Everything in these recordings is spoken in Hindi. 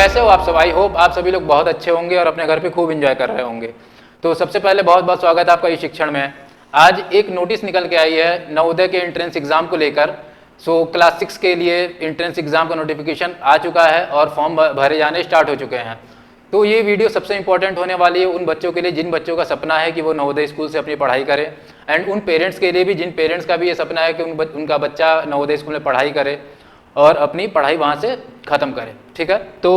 कैसे हो आप सब? आई होप आप सभी लोग बहुत अच्छे होंगे और अपने घर पे खूब एंजॉय कर रहे होंगे। तो सबसे पहले बहुत बहुत स्वागत है आपका इस शिक्षण में। आज एक नोटिस निकल के आई है नवोदय के एंट्रेंस एग्जाम को लेकर। सो क्लास 6 के लिए एंट्रेंस एग्जाम का नोटिफिकेशन आ चुका है और फॉर्म भरे जाने स्टार्ट हो चुके हैं। तो ये वीडियो सबसे इंपॉर्टेंट होने वाली है उन बच्चों के लिए जिन बच्चों का सपना है कि वो नवोदय स्कूल से अपनी पढ़ाई करें, एंड उन पेरेंट्स के लिए भी जिन पेरेंट्स का भी ये सपना है कि उनका बच्चा नवोदय स्कूल में पढ़ाई करे और अपनी पढ़ाई वहाँ से ख़त्म करे। ठीक है, तो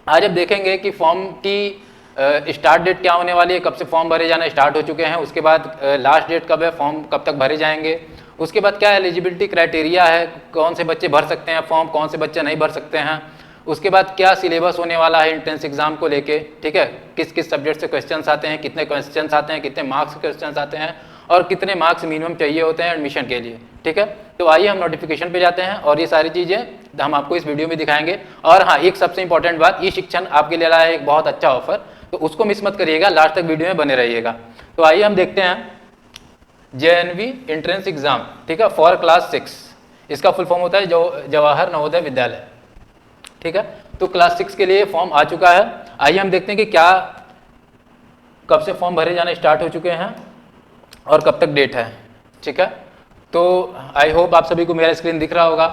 आज अब देखेंगे कि फॉर्म की स्टार्ट डेट क्या होने वाली है, कब से फॉर्म भरे जाना स्टार्ट हो चुके हैं, उसके बाद लास्ट डेट कब है, फॉर्म कब तक भरे जाएंगे, उसके बाद क्या एलिजिबिलिटी क्राइटेरिया है, कौन से बच्चे भर सकते हैं फॉर्म, कौन से बच्चे नहीं भर सकते हैं, उसके बाद क्या सिलेबस होने वाला है एंट्रेंस एग्जाम को लेके। ठीक है, किस किस सब्जेक्ट से क्वेश्चंस आते हैं, कितने क्वेश्चंस आते हैं, कितने मार्क्स के क्वेश्चंस आते हैं और कितने मार्क्स मिनिमम चाहिए होते हैं एडमिशन के लिए। ठीक है, तो आइए हम नोटिफिकेशन पे जाते हैं और ये सारी चीज़ें हम आपको इस वीडियो में दिखाएंगे। और हाँ, एक सबसे इंपॉर्टेंट बात, ये शिक्षण आपके लिए लाया है एक बहुत अच्छा ऑफर, तो उसको मिस मत करिएगा, लास्ट तक वीडियो में बने रहिएगा। तो आइए हम देखते हैं JNV एंट्रेंस एग्जाम। ठीक है, फॉर क्लास 6, इसका फुल फॉर्म होता है जवाहर नवोदय विद्यालय। ठीक है, तो क्लास 6 के लिए फॉर्म आ चुका है। आइए हम देखते हैं कि क्या कब से फॉर्म भरे जाने स्टार्ट हो चुके हैं और कब तक डेट है। ठीक है, तो आई होप आप सभी को मेरा स्क्रीन दिख रहा होगा।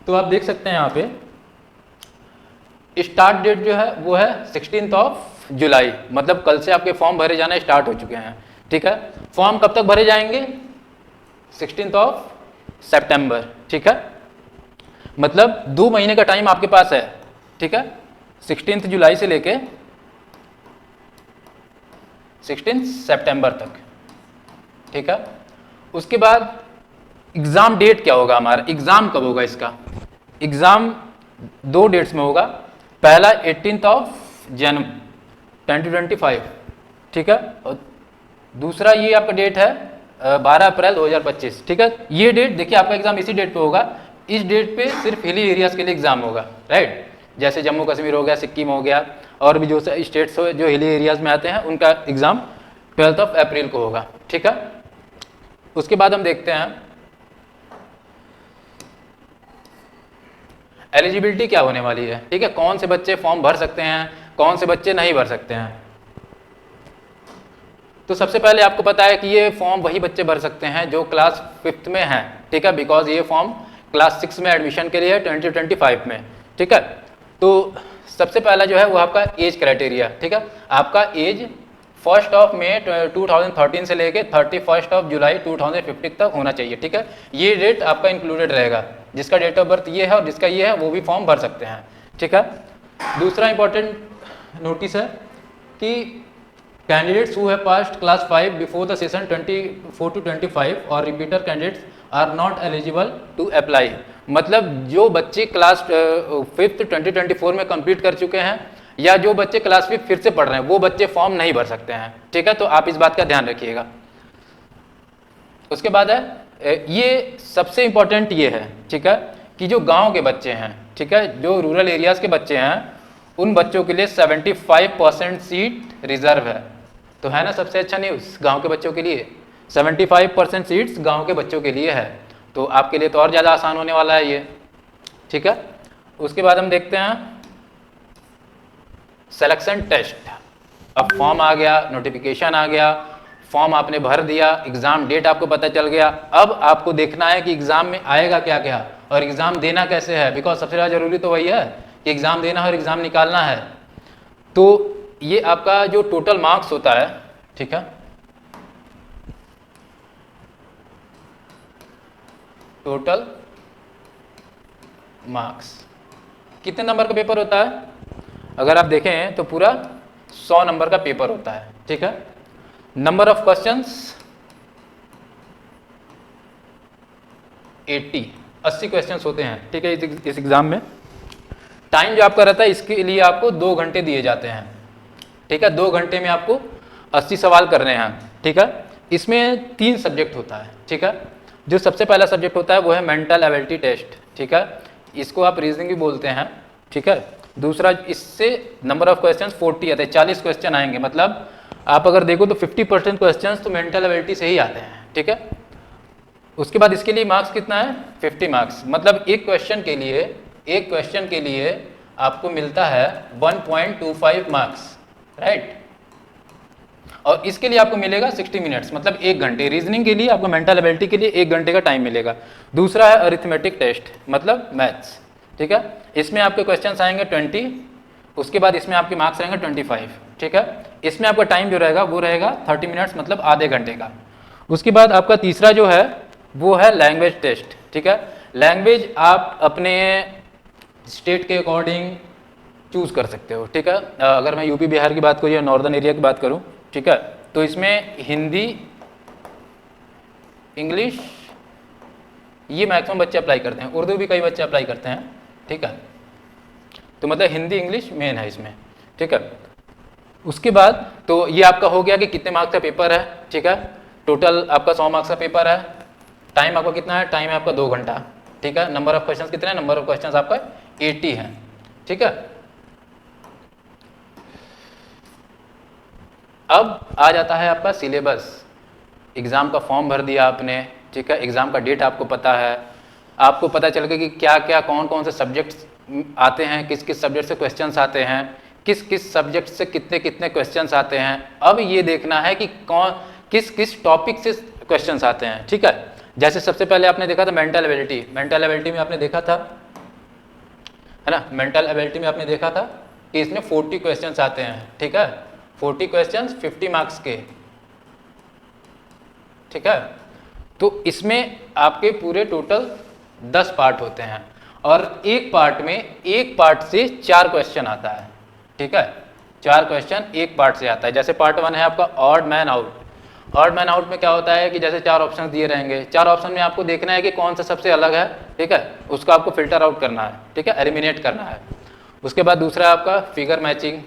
तो आप देख सकते हैं यहाँ पे स्टार्ट डेट जो है वो है 16 जुलाई, मतलब कल से आपके फॉर्म भरे जाने स्टार्ट हो चुके हैं। ठीक है, फॉर्म कब तक भरे जाएंगे? 16 सितंबर। ठीक है, मतलब 2 महीने का टाइम आपके पास है। ठीक है, 16 जुलाई से लेके 16 सितंबर तक। ठीक है, उसके बाद एग्जाम डेट क्या होगा हमारा, एग्जाम कब होगा इसका? एग्जाम 2 डेट्स में होगा। पहला 18 जनवरी 2025। ठीक है, और दूसरा ये आपका डेट है 12 अप्रैल 2025। ठीक है, ये डेट देखिए आपका एग्जाम इसी डेट पे होगा। इस डेट पे सिर्फ हिली एरियाज के लिए एग्जाम होगा, राइट? जैसे जम्मू कश्मीर हो गया, सिक्किम हो गया और भी जो स्टेट्स जो हिली एरियाज में आते हैं उनका एग्जाम 12 अप्रैल को होगा। ठीक है, उसके बाद हम देखते हैं एलिजिबिलिटी क्या होने वाली है। ठीक है, कौन से बच्चे फॉर्म भर सकते हैं, कौन से बच्चे नहीं भर सकते हैं। तो सबसे पहले आपको पता है कि ये फॉर्म वही बच्चे भर सकते हैं जो क्लास 5th में हैं। ठीक है, बिकॉज ये फॉर्म क्लास 6 में एडमिशन के लिए है 2025 में। ठीक है, तो सबसे पहला जो है वो आपका एज क्राइटेरिया। ठीक है, आपका एज 1 मई 2013 से लेके 31 जुलाई 2050 तक होना चाहिए। ठीक है, ये डेट आपका इंक्लूडेड रहेगा। जिसका डेट ऑफ बर्थ ये है और जिसका ये है वो भी फॉर्म भर सकते हैं। ठीक है, दूसरा इंपॉर्टेंट नोटिस है कि candidates who have passed class 5 before the session 24 to 25 और repeater candidates are not eligible to apply. मतलब जो बच्चे क्लास 5th 2024 में कंप्लीट कर चुके हैं या जो बच्चे क्लास 5 फिर से पढ़ रहे हैं वो बच्चे फॉर्म नहीं भर सकते हैं। ठीक है, तो आप इस बात का ध्यान रखिएगा। उसके बाद है ये सबसे इंपॉर्टेंट ये है, ठीक है, कि जो गांव के बच्चे हैं, ठीक है, जो रूरल एरियाज के बच्चे हैं उन बच्चों के लिए 75% सीट रिजर्व है। तो है ना सबसे अच्छा न्यूज़ गांव के बच्चों के लिए, 75% सीट्स गांव के बच्चों के लिए है। तो आपके लिए तो और ज़्यादा आसान होने वाला है ये। ठीक है, उसके बाद हम देखते हैं सिलेक्शन टेस्ट। अब फॉर्म आ गया, नोटिफिकेशन आ गया, फॉर्म आपने भर दिया, एग्जाम डेट आपको पता चल गया। अब आपको देखना है कि एग्जाम में आएगा क्या क्या और एग्जाम देना कैसे है, बिकॉज सबसे ज़्यादा जरूरी तो वही है कि एग्जाम देना और एग्जाम निकालना है। तो ये आपका जो टोटल मार्क्स होता है, ठीक है, टोटल मार्क्स कितने नंबर का पेपर होता है? अगर आप देखें तो पूरा 100 नंबर का पेपर होता है। ठीक है, नंबर ऑफ क्वेश्चंस 80 क्वेश्चंस होते हैं। ठीक है, इस एग्जाम में टाइम जो आपका रहता है इसके लिए आपको 2 घंटे दिए जाते हैं। ठीक है, 2 घंटे में आपको 80 सवाल करने हैं। ठीक है, इसमें 3 सब्जेक्ट होता है। ठीक है, जो सबसे पहला सब्जेक्ट होता है वो है मेंटल एबिलिटी टेस्ट। ठीक है, इसको आप रीजनिंग भी बोलते हैं। ठीक है, दूसरा इससे नंबर ऑफ क्वेश्चंस 40 आते हैं, 40 क्वेश्चन आएंगे। मतलब आप अगर देखो तो 50% क्वेश्चंस तो मेंटल एबिलिटी से ही आते हैं। ठीक है, उसके बाद इसके लिए मार्क्स कितना है? 50 मार्क्स। मतलब एक क्वेश्चन के लिए आपको मिलता है 1.25 मार्क्स, राइट। और इसके लिए आपको मिलेगा 60 मिनट्स, मतलब 1 घंटे। रीजनिंग के लिए आपको मेंटल एबिलिटी के लिए 1 घंटे का टाइम मिलेगा। दूसरा है अरिथमेटिक टेस्ट, मतलब मैथ्स, ठीक है। इसमें आपके क्वेश्चन आएंगे 20, उसके बाद इसमें आपके मार्क्स रहेंगे 25, ठीक है। इसमें आपका टाइम जो रहेगा वो रहेगा 30 मिनट्स, मतलब आधे घंटे का। उसके बाद आपका तीसरा जो है वो है लैंग्वेज टेस्ट, ठीक है। लैंग्वेज आप अपने स्टेट के अकॉर्डिंग चूज कर सकते हो, ठीक है। अगर मैं यूपी बिहार की बात करूँ या नॉर्दर्न एरिया की बात करूँ, ठीक है, तो इसमें हिंदी, इंग्लिश ये मैक्सिमम बच्चे अप्लाई करते हैं, उर्दू भी कई बच्चे अप्लाई करते हैं, ठीक है। तो मतलब हिंदी इंग्लिश मेन है इसमें, ठीक है। उसके बाद तो ये आपका हो गया कि कितने मार्क्स का पेपर है, ठीक है। टोटल आपका 100 मार्क्स का पेपर है। टाइम आपका कितना है? टाइम है आपका 2 घंटा, ठीक है। नंबर ऑफ क्वेश्चंस कितने हैं? नंबर ऑफ क्वेश्चंस आपका 80 है, ठीक है। अब आ जाता है आपका सिलेबस। एग्ज़ाम का फॉर्म भर दिया आपने, ठीक है। एग्ज़ाम का डेट आपको पता है, आपको पता चल गया कि क्या क्या कौन कौन से सब्जेक्ट्स आते हैं, किस किस सब्जेक्ट से क्वेश्चंस आते हैं, किस किस सब्जेक्ट से कितने कितने क्वेश्चंस आते हैं। अब ये देखना है कि कौन किस किस टॉपिक से क्वेश्चंस आते हैं, ठीक है। जैसे सबसे पहले आपने देखा था मेंटल एबिलिटी। मेंटल एबिलिटी में आपने देखा था, है ना, मेंटल एबिलिटी में आपने देखा था कि इसमें 40 क्वेश्चंस आते हैं, ठीक है। 40 क्वेश्चंस 50 मार्क्स के, ठीक है। तो इसमें आपके पूरे टोटल 10 पार्ट होते हैं और एक पार्ट से 4 क्वेश्चन आता है, ठीक है। 4 क्वेश्चन एक पार्ट से आता है। जैसे पार्ट 1 है आपका odd man out. Odd man out में क्या होता है कि जैसे 4 ऑप्शन दिए रहेंगे, 4 ऑप्शन में आपको देखना है कि कौन सा सबसे अलग है, ठीक है। उसको आपको फिल्टर आउट करना है, ठीक है, एलिमिनेट करना है। उसके बाद दूसरा है आपका फिगर मैचिंग,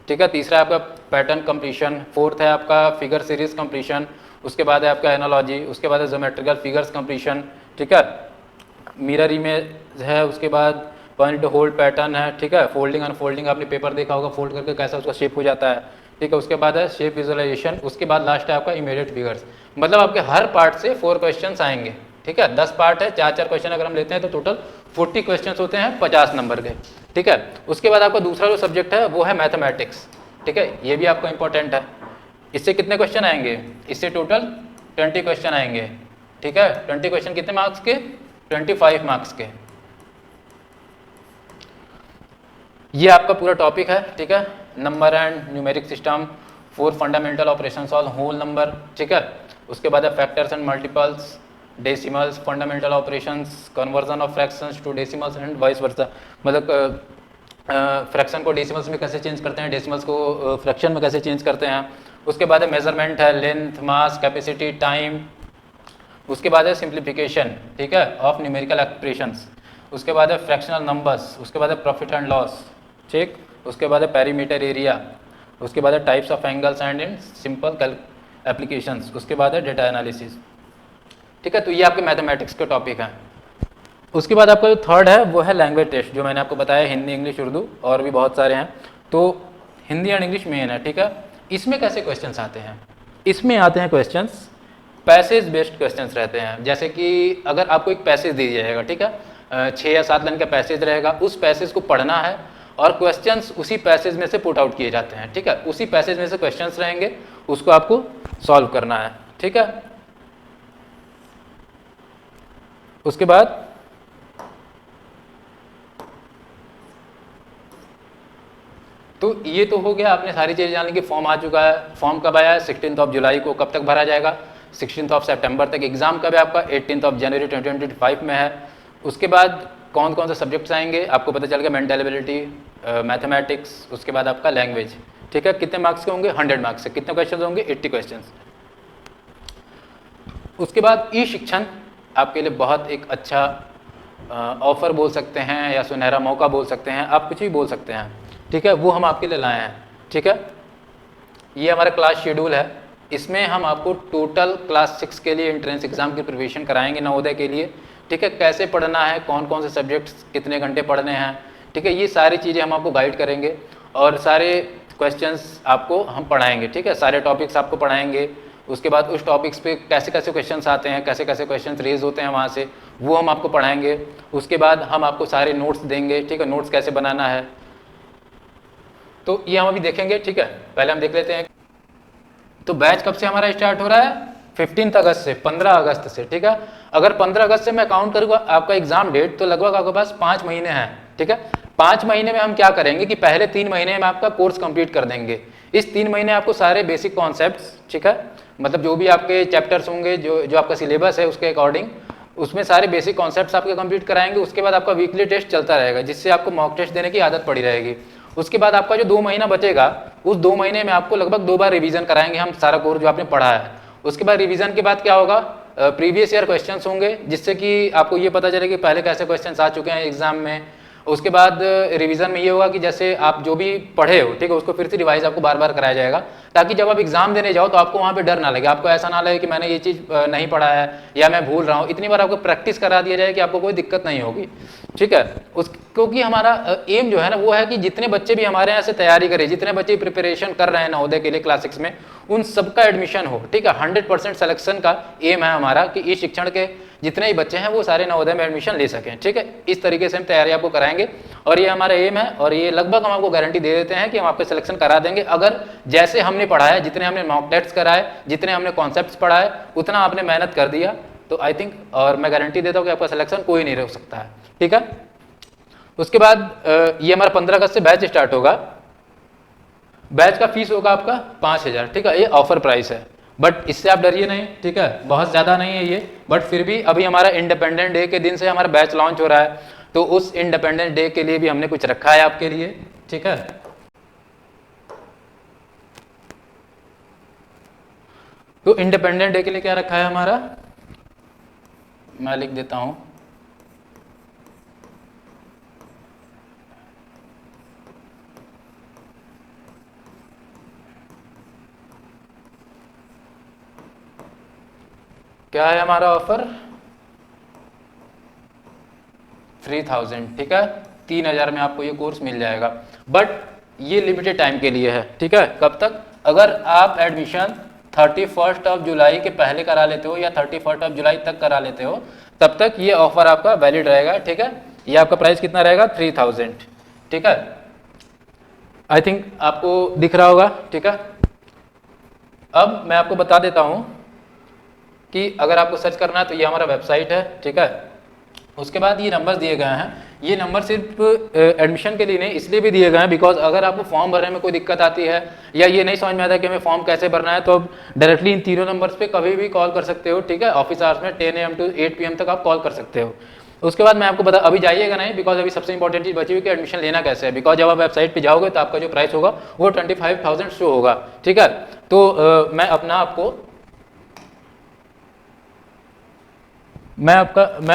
ठीक है। तीसरा है आपका पैटर्न कंप्लीशन। फोर्थ है आपका फिगर सीरीज कंप्लीशन। उसके बाद है आपका एनालॉजी। उसके बाद है ज्योमेट्रिकल फिगर्स कंप्लीशन, ठीक है। मिरर इमेज है। उसके बाद पॉइंट होल्ड पैटर्न है, ठीक है। फोल्डिंग अनफोल्डिंग आपने पेपर देखा होगा, फोल्ड करके कैसा उसका शेप हो जाता है, ठीक है। उसके बाद है शेप विजुअलाइजेशन। उसके बाद लास्ट है आपका इमीडिएट फिगर्स। मतलब आपके हर पार्ट से 4 क्वेश्चन आएंगे, ठीक है। 10 पार्ट है, 4-4 क्वेश्चन अगर हम लेते हैं तो टोटल 40 क्वेश्चन होते हैं 50 नंबर के, ठीक है। उसके बाद आपका दूसरा जो सब्जेक्ट है वो है मैथमेटिक्स, ठीक है। ये भी आपका इंपॉर्टेंट है। इससे कितने क्वेश्चन आएंगे? इससे टोटल 20 क्वेश्चन आएंगे, ठीक है। 20 क्वेश्चन कितने मार्क्स के? 25 मार्क्स के। ये आपका पूरा टॉपिक है, ठीक है। Number and numeric system, 4 fundamental operations on whole number, ठीक है। उसके बाद है factors and multiples, decimals, fundamental operations, conversion of fractions to decimals and vice versa. मतलब फ्रैक्शन को डेसिमल्स में कैसे चेंज करते हैं, डेसिमल्स को फ्रैक्शन में कैसे चेंज करते हैं। उसके बाद है मेजरमेंट है, लेंथ, मास, कैपेसिटी, टाइम। उसके बाद है सिंप्लीफिकेशन, ठीक है, ऑफ न्यूमेरिकल एक्सप्रेशंस। उसके बाद है फ्रैक्शनल नंबर्स। उसके बाद है प्रॉफिट एंड लॉस, ठीक। उसके बाद है पेरीमीटर एरिया। उसके बाद है types of angles and in simple applications. उसके बाद है डेटा एनालिसिस, ठीक है। तो ये आपके मैथमेटिक्स के टॉपिक हैं। उसके बाद आपका जो थर्ड है वो है लैंग्वेज टेस्ट, जो मैंने आपको बताया हिंदी, इंग्लिश, उर्दू और भी बहुत सारे हैं। तो हिंदी एंड इंग्लिश मेन है, ठीक है। इसमें कैसे क्वेश्चंस आते हैं? इसमें आते हैं क्वेश्चंस पैसेज बेस्ड क्वेश्चंस रहते हैं। जैसे कि अगर आपको एक पैसेज दे दिया जाएगा, ठीक है, 6 या 7 लाइन का पैसेज रहेगा, उस पैसेज को पढ़ना है और क्वेश्चंस उसी पैसेज में से पुट आउट किए जाते हैं, ठीक है। उसी पैसेज में से क्वेश्चंस रहेंगे, उसको आपको सॉल्व करना है, ठीक है। उसके बाद तो ये तो हो गया, आपने सारी चीज़ें जान ली कि फॉर्म आ चुका है। फॉर्म कब आया है? 16 जुलाई को। कब तक भरा जाएगा? 16 सितंबर तक। एग्जाम कब है आपका? 18 जनवरी 2025 में है। उसके बाद कौन कौन से सब्जेक्ट्स आएंगे आपको पता चल गया, मेंटल एबिलिटी, मैथमेटिक्स, उसके बाद आपका लैंग्वेज, ठीक है। कितने मार्क्स के होंगे? 100 मार्क्स से। कितने क्वेश्चन होंगे? 80 क्वेश्चन। उसके बाद ई शिक्षण आपके लिए बहुत एक अच्छा ऑफर बोल सकते हैं या सुनहरा मौका बोल सकते हैं, आप कुछ भी बोल सकते हैं, ठीक है। वो हम आपके लिए लाए हैं, ठीक है। ये हमारा क्लास शेड्यूल है। इसमें हम आपको टोटल क्लास 6 के लिए एंट्रेंस एग्जाम की प्रिपरेशन कराएंगे नवोदय के लिए, ठीक है। कैसे पढ़ना है, कौन कौन से सब्जेक्ट्स कितने घंटे पढ़ने हैं, ठीक है। ये सारी चीज़ें हम आपको गाइड करेंगे और सारे क्वेश्चंस आपको हम पढ़ाएंगे, ठीक है। सारे टॉपिक्स आपको पढ़ाएंगे। उसके बाद उस टॉपिक्स पे कैसे कैसे क्वेश्चंस आते हैं, कैसे कैसे क्वेश्चंस रेज होते हैं वहाँ से, वो हम आपको पढ़ाएंगे। उसके बाद हम आपको सारे नोट्स देंगे, ठीक है। नोट्स कैसे बनाना है, तो ये हम अभी देखेंगे, ठीक है। पहले हम देख लेते हैं। तो बैच कब से हमारा स्टार्ट हो रहा है? 15 अगस्त से, 15 अगस्त से, ठीक है। अगर 15 अगस्त से मैं काउंट करूँगा आपका एग्जाम डेट, तो लगभग आपके पास 5 महीने हैं, ठीक है। 5 महीने में हम क्या करेंगे कि पहले 3 महीने में आपका कोर्स कंप्लीट कर देंगे। इस 3 महीने आपको सारे बेसिक कॉन्सेप्ट्स, ठीक है, मतलब जो भी आपके चैप्टर्स होंगे, जो आपका सिलेबस है उसके अकॉर्डिंग, उसमें सारे बेसिक कॉन्सेप्ट्स आपके कंप्लीट कराएंगे। उसके बाद आपका वीकली टेस्ट चलता रहेगा, जिससे आपको मॉक टेस्ट देने की आदत पड़ी रहेगी। उसके बाद आपका जो 2 महीना बचेगा, उस 2 महीने में आपको लगभग 2 बार रिवीजन कराएंगे हम सारा कोर्स जो आपने पढ़ा है। उसके बाद रिवीजन के बाद क्या होगा, प्रीवियस ईयर क्वेश्चंस होंगे, जिससे कि आपको ये पता चले कि पहले कैसे क्वेश्चंस आ चुके हैं एग्जाम में। उसके बाद रिवीजन में ये होगा कि जैसे आप जो भी पढ़े हो, ठीक है, उसको फिर से रिवाइज आपको बार बार कराया जाएगा, ताकि जब आप एग्जाम देने जाओ तो आपको वहाँ पे डर ना लगे, आपको ऐसा ना लगे कि मैंने ये चीज़ नहीं पढ़ा है या मैं भूल रहा हूँ। इतनी बार आपको प्रैक्टिस करा दिया जाए कि आपको कोई दिक्कत नहीं होगी, ठीक है। क्योंकि हमारा एम जो है ना वो है कि जितने बच्चे भी हमारे यहाँ से तैयारी करें, जितने बच्चे प्रिपरेशन कर रहे हैं नवोदय के लिए क्लास 6 में, उन सबका एडमिशन हो, ठीक है। 100% सिलेक्शन का एम है हमारा कि इस शिक्षण के जितने ही बच्चे हैं वो सारे नवोदय में एडमिशन ले सकें, ठीक है। इस तरीके से हम तैयारी आपको कराएंगे और ये हमारा एम है, और ये लगभग हम आपको गारंटी दे देते हैं कि हम आपको सिलेक्शन करा देंगे, अगर जैसे हमने पढ़ा है, जितने हमने मॉक टेस्ट कराए, जितने हमने कॉन्सेप्ट्स पढ़ाए, उतना आपने मेहनत कर दिया, तो आई थिंक, और मैं गारंटी देता हूँ कि आपका सिलेक्शन कोई नहीं रोक सकता है, ठीक है। उसके बाद ये हमारा 15 अगस्त से बैच स्टार्ट होगा। बैच का फीस होगा आपका 5000, ठीक है, ये ऑफर प्राइस है, बट इससे आप डरिए नहीं, ठीक है, बहुत ज़्यादा नहीं है ये, बट फिर भी अभी हमारा इंडिपेंडेंट डे के दिन से हमारा बैच लॉन्च हो रहा है, तो उस इंडिपेंडेंट डे के लिए भी हमने कुछ रखा है आपके लिए, ठीक है। तो इंडिपेंडेंट डे के लिए क्या रखा है हमारा, मैं लिख देता हूं। क्या है हमारा ऑफर? 3000, ठीक है, 3000 में आपको ये कोर्स मिल जाएगा, बट ये लिमिटेड टाइम के लिए है, ठीक है। कब तक? अगर आप एडमिशन 31 जुलाई के पहले करा लेते हो या 31 जुलाई तक करा लेते हो, तब तक ये ऑफर आपका वैलिड रहेगा, ठीक है। ये आपका प्राइस कितना रहेगा? 3000, ठीक है। आई थिंक आपको दिख रहा होगा, ठीक है। अब मैं आपको बता देता हूं कि अगर आपको सर्च करना है तो ये हमारा वेबसाइट है, ठीक है। उसके बाद ये नंबर दिए गए हैं, ये नंबर सिर्फ एडमिशन के लिए नहीं इसलिए भी दिए गए हैं बिकॉज अगर आपको फॉर्म भरने में कोई दिक्कत आती है या ये नहीं समझ में आता कि हमें फॉर्म कैसे भरना है, तो आप डायरेक्टली इन तीनों नंबर्स पे कभी भी कॉल कर सकते हो, ठीक है। ऑफिस आवर्स में 10 AM to 8 PM तक आप कॉल कर सकते हो। उसके बाद मैं आपको बता, अभी जाइएगा नहीं बिकॉज अभी सबसे इंपॉर्टेंट चीज़ बची हुई कि एडमिशन लेना कैसे है, बिकॉज जब आप वेबसाइट पे जाओगे तो आपका जो प्राइस होगा वो 25,000 शो होगा, ठीक है। तो मैं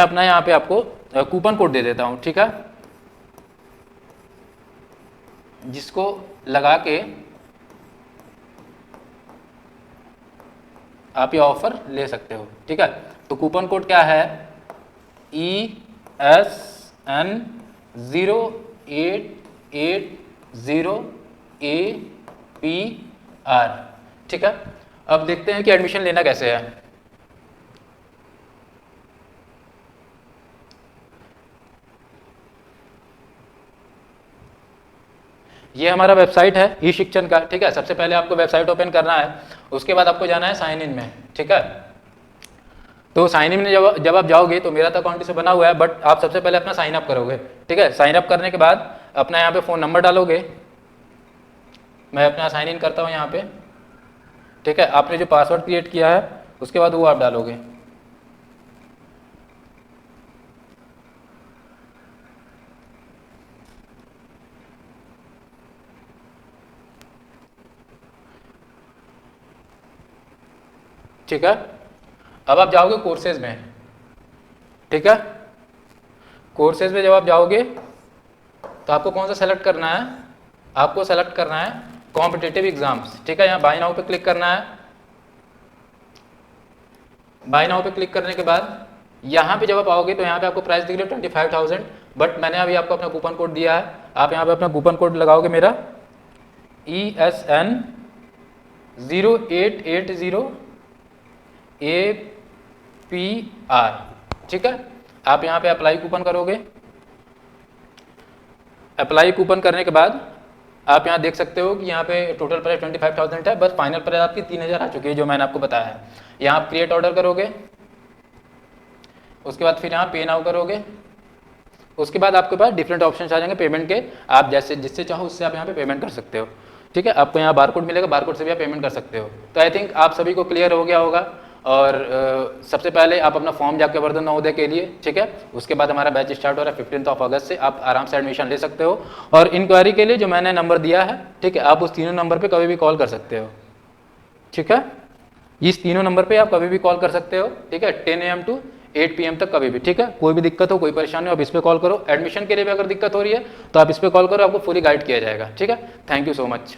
अपना यहाँ पे आपको कूपन कोड दे देता हूँ, ठीक है, जिसको लगा के आप ये ऑफर ले सकते हो, ठीक है। तो कूपन कोड क्या है? ESN0880APR, ठीक है। अब देखते हैं कि एडमिशन लेना कैसे है। ये हमारा वेबसाइट है ई शिक्षण का, ठीक है। सबसे पहले आपको वेबसाइट ओपन करना है, उसके बाद आपको जाना है साइन इन में, ठीक है। तो साइन इन में जब आप जाओगे तो मेरा तो अकाउंट से बना हुआ है, बट आप सबसे पहले अपना साइन अप करोगे, ठीक है। साइन अप करने के बाद अपना यहाँ पे फ़ोन नंबर डालोगे, मैं अपना साइन इन करता हूँ यहाँ पे, ठीक है। आपने जो पासवर्ड क्रिएट किया है उसके बाद वो आप डालोगे, ठीक है। अब आप जाओगे कोर्सेज में, ठीक है। कोर्सेज में जब आप जाओगे तो आपको कौन सा सेलेक्ट करना है? आपको सेलेक्ट करना है कॉम्पिटिटिव एग्जाम्स, ठीक है। यहाँ बाय नाउ पे क्लिक करना है। बाय नाउ पे क्लिक करने के बाद यहाँ पे जब आप आओगे तो यहाँ पे आपको प्राइस दिख रही है 25,000, बट मैंने अभी आपको अपना कूपन कोड दिया है, आप यहाँ पे अपना कूपन कोड लगाओगे मेरा ESN0880APR, ठीक है। आप यहाँ पे अप्लाई कूपन करोगे। अप्लाई कूपन करने के बाद आप यहाँ देख सकते हो कि यहाँ पे टोटल प्राइस 25,000 है, बस फाइनल प्राइस आपकी 3,000 आ चुकी है जो मैंने आपको बताया है। यहाँ आप क्रिएट ऑर्डर करोगे, उसके बाद फिर यहाँ पे नाउ करोगे, उसके बाद आपके पास डिफरेंट ऑप्शन आ जाएंगे पेमेंट के, आप जैसे जिससे चाहो उससे आप यहाँ पे पेमेंट कर सकते हो। ठीक है, आपको यहाँ बारकोड मिलेगा, बारकोड से भी आप पेमेंट कर सकते हो। तो आई थिंक आप सभी को क्लियर हो गया होगा। और सबसे पहले आप अपना फॉर्म जाके भर दो नवोदय के लिए। ठीक है, उसके बाद हमारा बैच स्टार्ट हो रहा है 15 अगस्त से, आप आराम से एडमिशन ले सकते हो। और इंक्वायरी के लिए जो मैंने नंबर दिया है, ठीक है, आप उस तीनों नंबर पर कभी भी कॉल कर सकते हो। ठीक है, इस तीनों नंबर पे आप कभी भी कॉल कर सकते हो। ठीक है, 10 AM टू 8 PM तक कभी भी। ठीक है, कोई भी दिक्कत हो, कोई परेशानी हो, आप इस पे कॉल करो। एडमिशन के लिए भी अगर दिक्कत हो रही है तो आप इस पे कॉल करो, आपको फुली गाइड किया जाएगा। ठीक है, थैंक यू सो मच।